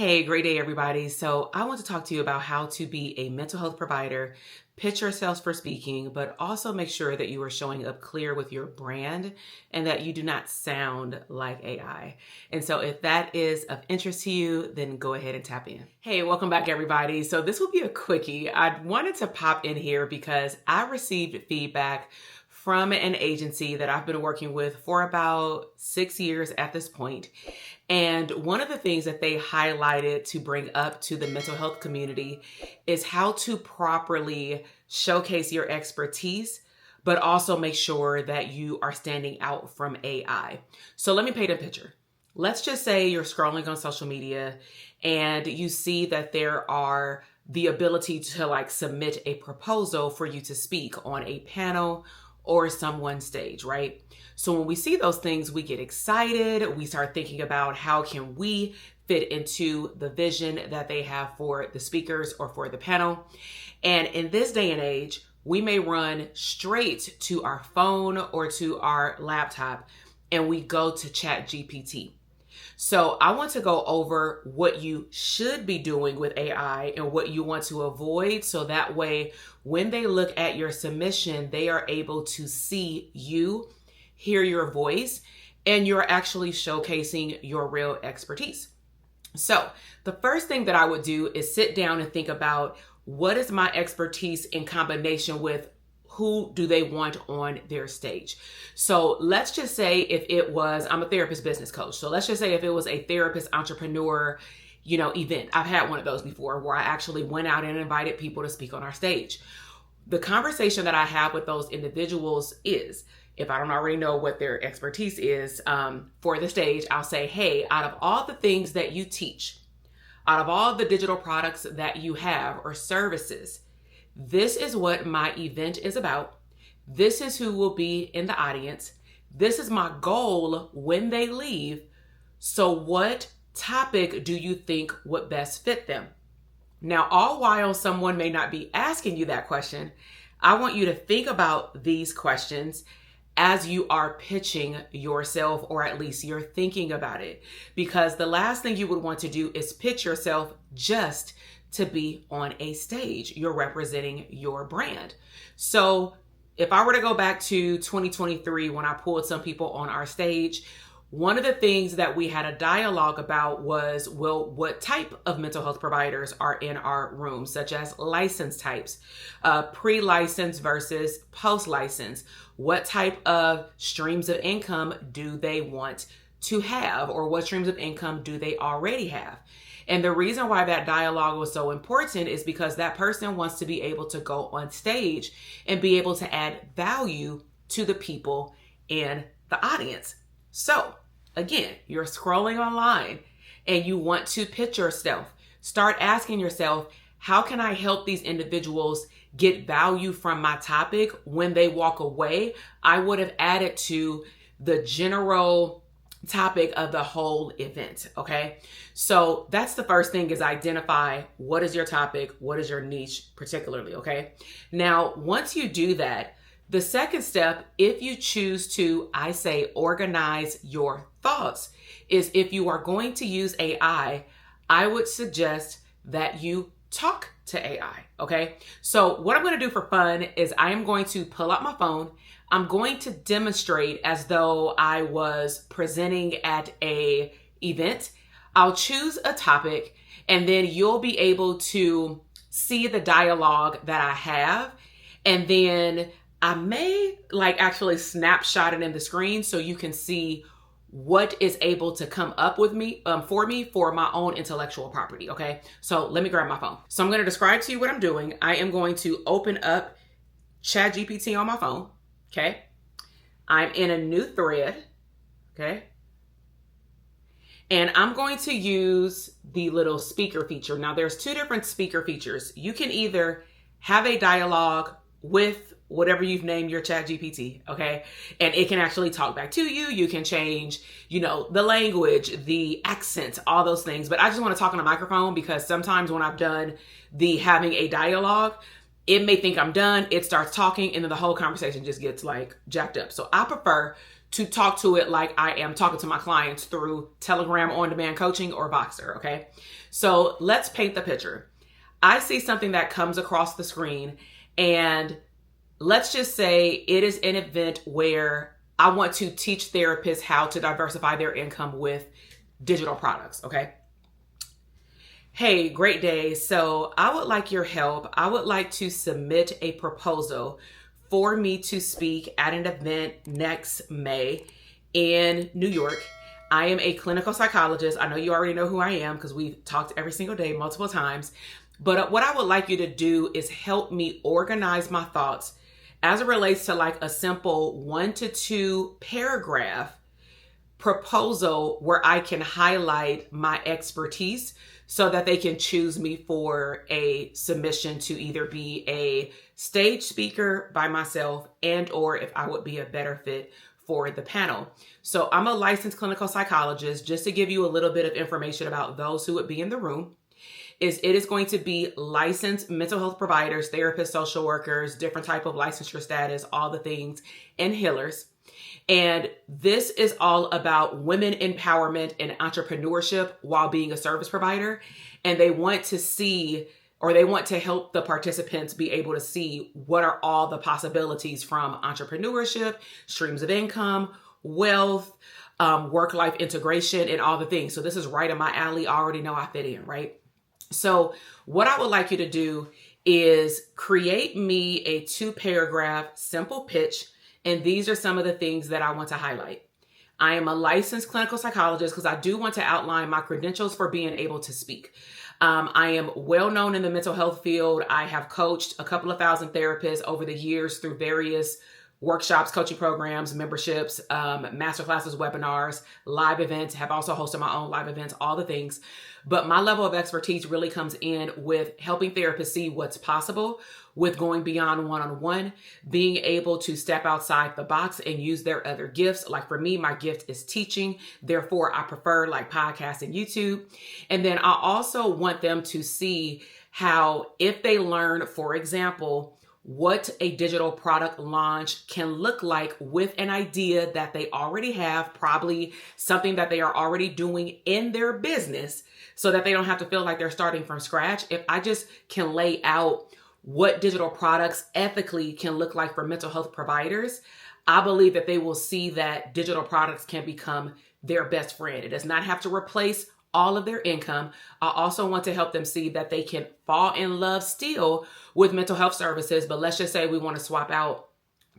Hey, great day, everybody. So, I want to talk to you about how to be a mental health provider, pitch yourself for speaking, but also make sure that you are showing up clear with your brand and that you do not sound like AI. And so, if that is of interest to you, then go ahead and tap in. Hey, welcome back, everybody. So, this will be a quickie. I wanted to pop in here because I received feedback from an agency that I've been working with for about 6 years at this point. And one of the things that they highlighted to bring up to the mental health community is how to properly showcase your expertise, but also make sure that you are standing out from AI. So let me paint a picture. Let's just say you're scrolling on social media and you see that there are the ability to submit a proposal for you to speak on a panel or someone's stage, right? So when we see those things, we get excited. We start thinking about how can we fit into the vision that they have for the speakers or for the panel. And in this day and age, we may run straight to our phone or to our laptop and we go to ChatGPT. So I want to go over what you should be doing with AI and what you want to avoid. So that way, when they look at your submission, they are able to see you, hear your voice, and you're actually showcasing your real expertise. So the first thing that I would do is sit down and think about what is my expertise in combination with who do they want on their stage. So let's just say if it was, I'm a therapist business coach. So let's just say if it was a therapist entrepreneur, event. I've had one of those before where I actually went out and invited people to speak on our stage. The conversation that I have with those individuals is, if I don't already know what their expertise is for the stage, I'll say, hey, out of all the things that you teach, out of all the digital products that you have or services, this is what my event is about. This is who will be in the audience. This is my goal when they leave. So what topic do you think would best fit them? Now, all while someone may not be asking you that question, I want you to think about these questions as you are pitching yourself, or at least you're thinking about it. Because the last thing you would want to do is pitch yourself just to be on a stage. You're representing your brand. So if I were to go back to 2023, when I pulled some people on our stage, one of the things that we had a dialogue about was, well, what type of mental health providers are in our room, such as license types, pre-license versus post-license. What type of streams of income do they want to have, or what streams of income do they already have? And the reason why that dialogue was so important is because that person wants to be able to go on stage and be able to add value to the people in the audience. So again, you're scrolling online and you want to pitch yourself. Start asking yourself, how can I help these individuals get value from my topic? When they walk away, I would have added to the general topic of the whole event. Okay. So that's the first thing, is identify what is your topic, what is your niche particularly. Okay. Now, once you do that, the second step, if you choose to, I say, organize your thoughts, is if you are going to use AI, I would suggest that you talk to AI. Okay. So what I'm going to do for fun is I am going to pull out my phone. I'm going to demonstrate as though I was presenting at a event. I'll choose a topic and then you'll be able to see the dialogue that I have. And then I may actually snapshot it in the screen so you can see what is able to come up with me for my own intellectual property. Okay. So let me grab my phone. So I'm going to describe to you what I'm doing. I am going to open up ChatGPT on my phone. Okay. I'm in a new thread. Okay. And I'm going to use the little speaker feature. Now there's two different speaker features. You can either have a dialogue with whatever you've named your ChatGPT, okay? And it can actually talk back to you. You can change, the language, the accent, all those things. But I just want to talk on a microphone because sometimes when I've done the having a dialogue, it may think I'm done. It starts talking and then the whole conversation just gets jacked up. So I prefer to talk to it like I am talking to my clients through Telegram on-demand coaching or Voxer, okay? So let's paint the picture. I see something that comes across the screen, and let's just say it is an event where I want to teach therapists how to diversify their income with digital products, okay? Hey, great day. So I would like your help. I would like to submit a proposal for me to speak at an event next May in New York. I am a clinical psychologist. I know you already know who I am because we've talked every single day, multiple times. But what I would like you to do is help me organize my thoughts as it relates to like a simple 1 to 2 paragraph proposal where I can highlight my expertise so that they can choose me for a submission to either be a stage speaker by myself and or if I would be a better fit for the panel. So I'm a licensed clinical psychologist. Just to give you a little bit of information about those who would be in the room, it is going to be licensed mental health providers, therapists, social workers, different type of licensure status, all the things, and healers. And this is all about women empowerment and entrepreneurship while being a service provider. And they want to see, or they want to help the participants be able to see what are all the possibilities from entrepreneurship, streams of income, wealth, work-life integration, and all the things. So this is right in my alley. I already know I fit in, right? So what I would like you to do is create me a 2-paragraph simple pitch. And these are some of the things that I want to highlight. I am a licensed clinical psychologist because I do want to outline my credentials for being able to speak. I am well known in the mental health field. I have coached a couple of thousand therapists over the years through various workshops, coaching programs, memberships, masterclasses, webinars, live events, have also hosted my own live events, all the things. But my level of expertise really comes in with helping therapists see what's possible with going beyond one-on-one, being able to step outside the box and use their other gifts. Like for me, my gift is teaching. Therefore, I prefer like podcasts and YouTube. And then I also want them to see how if they learn, for example, what a digital product launch can look like with an idea that they already have, probably something that they are already doing in their business so that they don't have to feel like they're starting from scratch. If I just can lay out what digital products ethically can look like for mental health providers, I believe that they will see that digital products can become their best friend. It does not have to replace all of their income. I also want to help them see that they can fall in love still with mental health services, but let's just say we want to swap out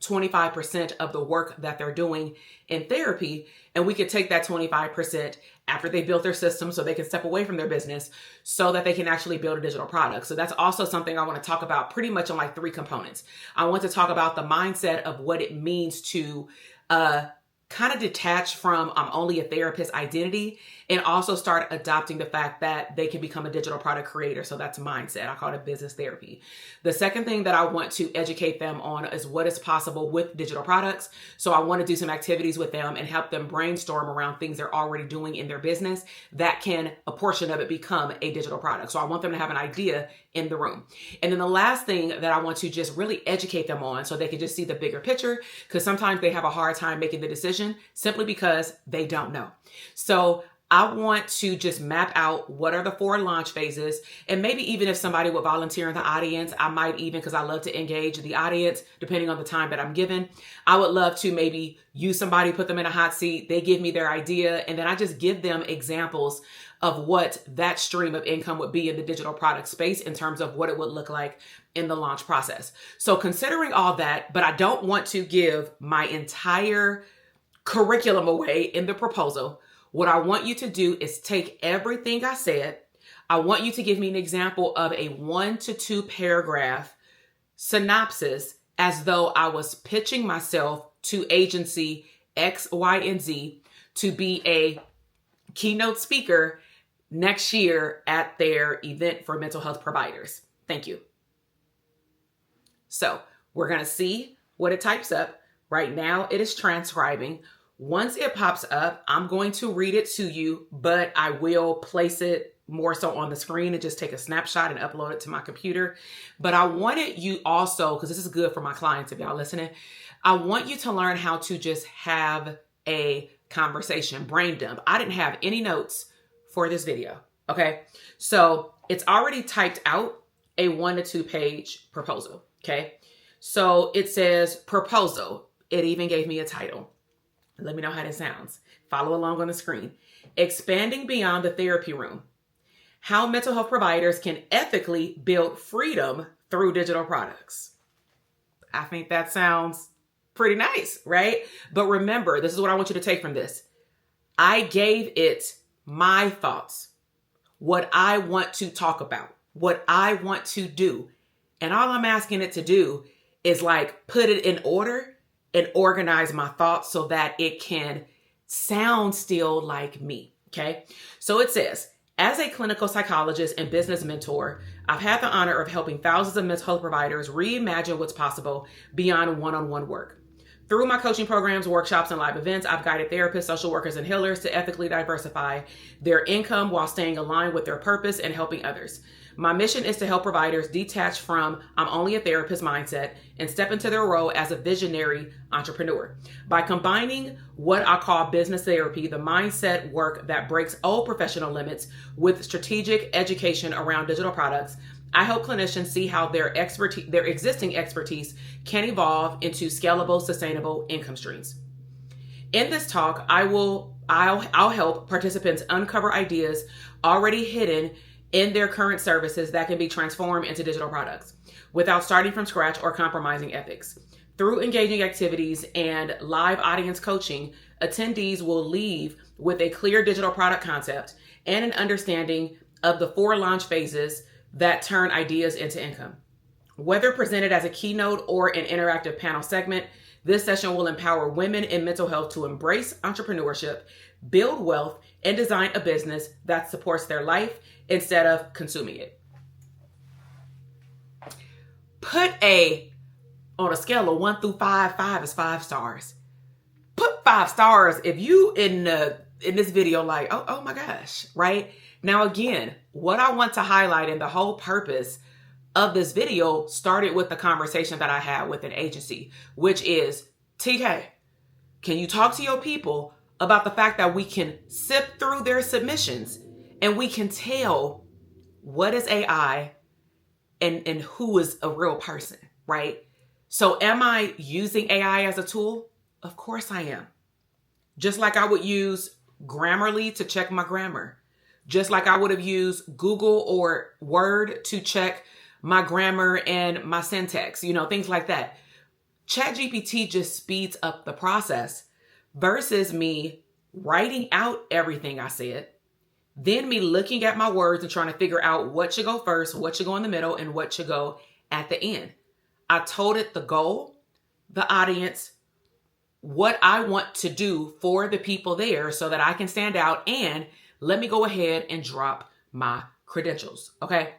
25% of the work that they're doing in therapy, and we could take that 25% after they built their system so they can step away from their business so that they can actually build a digital product. So that's also something I want to talk about pretty much on like 3 components. I want to talk about the mindset of what it means to kind of detach from I'm only a therapist identity and also start adopting the fact that they can become a digital product creator. So that's mindset. I call it business therapy. The second thing that I want to educate them on is what is possible with digital products. So I want to do some activities with them and help them brainstorm around things they're already doing in their business that can, a portion of it, become a digital product. So I want them to have an idea in the room. And then the last thing that I want to just really educate them on so they can just see the bigger picture, because sometimes they have a hard time making the decision simply because they don't know. So I want to just map out what are the 4 launch phases. And maybe even if somebody would volunteer in the audience, I might even, because I love to engage the audience, depending on the time that I'm given, I would love to maybe use somebody, put them in a hot seat. They give me their idea. And then I just give them examples of what that stream of income would be in the digital product space in terms of what it would look like in the launch process. So considering all that, but I don't want to give my entire curriculum away in the proposal. What I want you to do is take everything I said. I want you to give me an example of a 1 to 2 paragraph synopsis as though I was pitching myself to agency X, Y, and Z to be a keynote speaker next year at their event for mental health providers. Thank you. So we're going to see what it types up. Right now it is transcribing. Once it pops up, I'm going to read it to you, but I will place it more so on the screen and just take a snapshot and upload it to my computer. But I wanted you also, because this is good for my clients if y'all listening, I want you to learn how to just have a conversation, brain dump. I didn't have any notes for this video, okay? So it's already typed out a 1 to 2 page proposal, okay? So it says proposal. It even gave me a title. Let me know how that sounds. Follow along on the screen. Expanding beyond the therapy room. How mental health providers can ethically build freedom through digital products. I think that sounds pretty nice, right? But remember, this is what I want you to take from this. I gave it my thoughts, what I want to talk about, what I want to do. And all I'm asking it to do is like put it in order and organize my thoughts so that it can sound still like me, okay? So it says, as a clinical psychologist and business mentor, I've had the honor of helping thousands of mental health providers reimagine what's possible beyond one-on-one work. Through my coaching programs, workshops, and live events, I've guided therapists, social workers, and healers to ethically diversify their income while staying aligned with their purpose and helping others. My mission is to help providers detach from I'm only a therapist mindset and step into their role as a visionary entrepreneur. By combining what I call business therapy, the mindset work that breaks old professional limits, with strategic education around digital products, I help clinicians see how their existing expertise can evolve into scalable, sustainable income streams. In this talk, I'll help participants uncover ideas already hidden in their current services that can be transformed into digital products without starting from scratch or compromising ethics. Through engaging activities and live audience coaching, attendees will leave with a clear digital product concept and an understanding of the 4 launch phases that turn ideas into income. Whether presented as a keynote or an interactive panel segment, this session will empower women in mental health to embrace entrepreneurship, build wealth, and design a business that supports their life instead of consuming it. Put on a scale of 1 through 5, 5 is 5 stars. Put 5 stars if you in this video like, oh my gosh, right? Now again, what I want to highlight and the whole purpose of this video started with the conversation that I had with an agency, which is, TK, can you talk to your people about the fact that we can sift through their submissions and we can tell what is AI and who is a real person, right? So am I using AI as a tool? Of course I am. Just like I would use Grammarly to check my grammar. Just like I would have used Google or Word to check my grammar and my syntax, things like that. ChatGPT just speeds up the process versus me writing out everything I said, then me looking at my words and trying to figure out what should go first, what should go in the middle, and what should go at the end. I told it the goal, the audience, what I want to do for the people there so that I can stand out, and let me go ahead and drop my credentials, okay?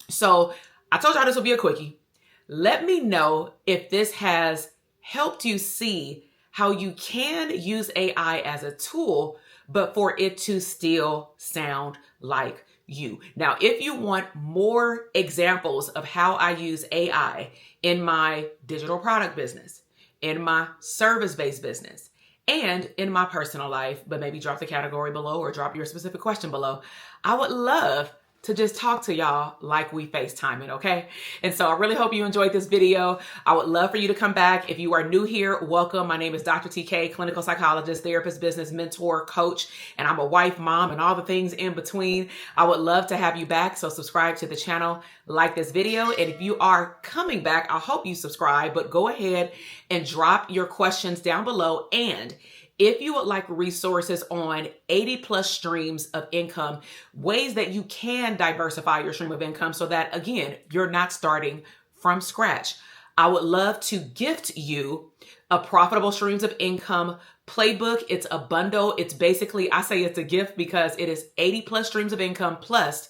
So I told y'all this will be a quickie. Let me know if this has helped you see how you can use AI as a tool, but for it to still sound like you. Now, if you want more examples of how I use AI in my digital product business, in my service-based business, and in my personal life, but maybe drop the category below or drop your specific question below, I would love to just talk to y'all like we FaceTiming, okay? And so I really hope you enjoyed this video. I would love for you to come back. If you are new here, welcome. My name is Dr. TK, clinical psychologist, therapist, business mentor, coach, and I'm a wife, mom, and all the things in between. I would love to have you back, so subscribe to the channel, like this video, and if you are coming back, I hope you subscribe, but go ahead and drop your questions down below. And if you would like resources on 80 plus streams of income, ways that you can diversify your stream of income so that, again, you're not starting from scratch, I would love to gift you a profitable streams of income playbook. It's a bundle. It's basically, I say it's a gift because it is 80 plus streams of income. Plus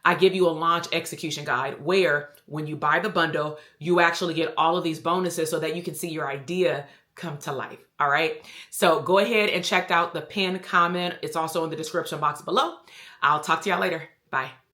I give you a launch execution guide where when you buy the bundle, you actually get all of these bonuses so that you can see your idea come to life. All right. So go ahead and check out the pinned comment. It's also in the description box below. I'll talk to y'all later. Bye.